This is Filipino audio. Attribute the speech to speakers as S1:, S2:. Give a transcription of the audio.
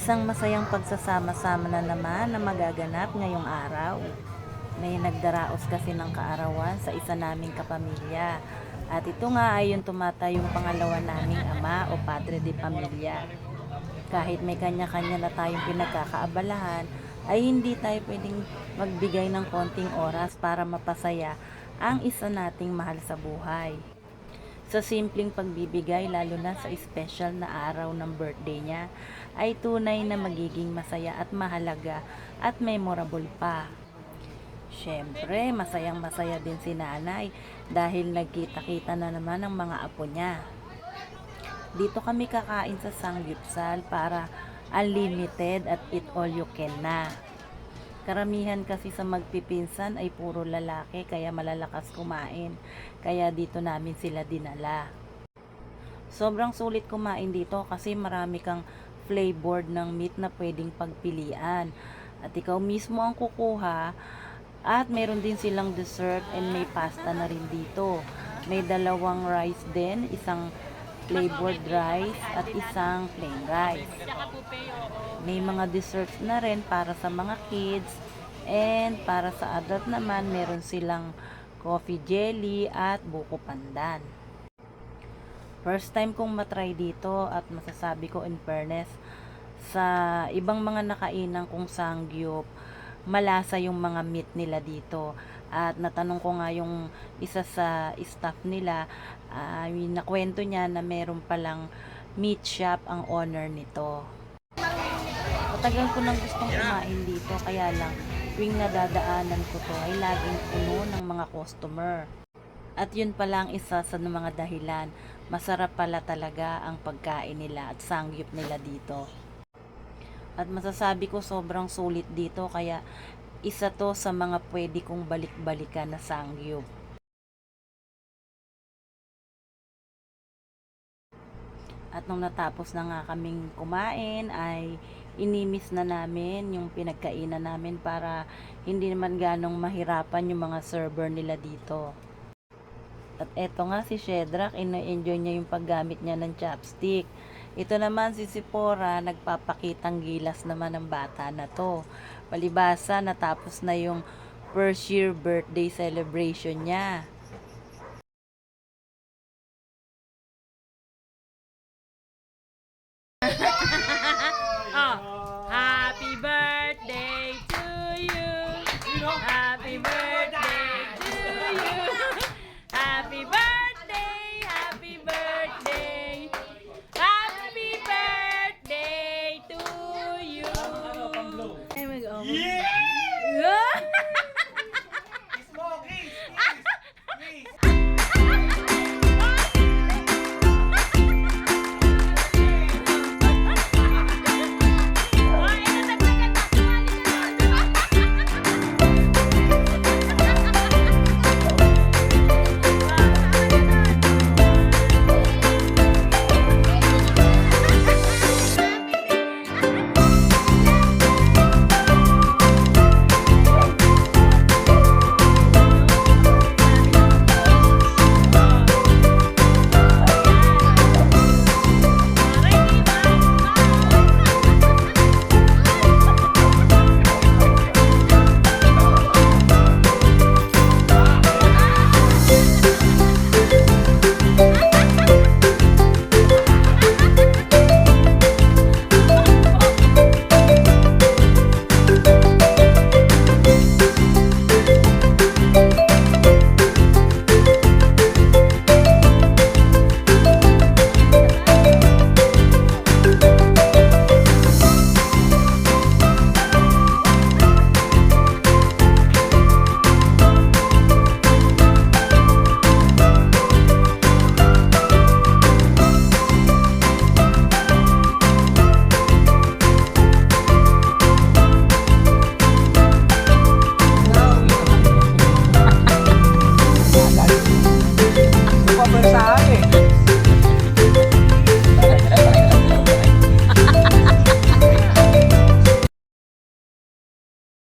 S1: Isang masayang pagsasama-sama na naman na magaganap ngayong araw. May nagdaraos kasi ng kaarawan sa isa naming kapamilya. At ito nga ay yung tumatayong pangalawa naming ama o padre de pamilya. Kahit may kanya-kanya na tayong pinagkakaabalahan, ay hindi tayo pwedeng magbigay ng konting oras para mapasaya ang isa nating mahal sa buhay. Sa simpleng pagbibigay, lalo na sa special na araw ng birthday niya, ay tunay na magiging masaya at mahalaga at memorable pa. Siyempre, masayang masaya din si nanay dahil nagkita-kita na naman ang mga apo niya. Dito kami kakain sa Sanggipsal para unlimited at eat all you can na. Karamihan kasi sa magpipinsan ay puro lalaki kaya malalakas kumain. Kaya dito namin sila dinala. Sobrang sulit kumain dito kasi marami kang flavored ng meat na pwedeng pagpilian. At ikaw mismo ang kukuha at meron din silang dessert and may pasta na rin dito. May dalawang rice din, isang flavored rice at isang plain rice. May mga desserts na rin para sa mga kids and para sa adult naman meron silang coffee jelly at buko pandan. First time kong matry dito at masasabi ko in fairness, sa ibang mga nakainan kong sangyup, malasa yung mga meat nila dito. At natanong ko nga yung isa sa staff nila, nakwento niya na meron palang meat shop ang owner nito. Matagal ko nang gustong kumain dito kaya lang tuwing nadadaanan ko to ay laging puno ng mga customer. At yun pala ang isa sa mga dahilan. Masarap pala talaga ang pagkain nila at sangyup nila dito. At masasabi ko sobrang sulit dito kaya isa to sa mga pwede kong balik-balikan na sangyup. At nung natapos na nga kaming kumain ay inimis na namin yung pinagkainan namin para hindi naman ganong mahirapan yung mga server nila dito. At eto nga si Shedrack, ina-enjoy niya yung paggamit niya ng chopstick. Ito naman si Sipora, nagpapakitang gilas naman ng bata na to. Palibasa, natapos na yung first year birthday celebration niya.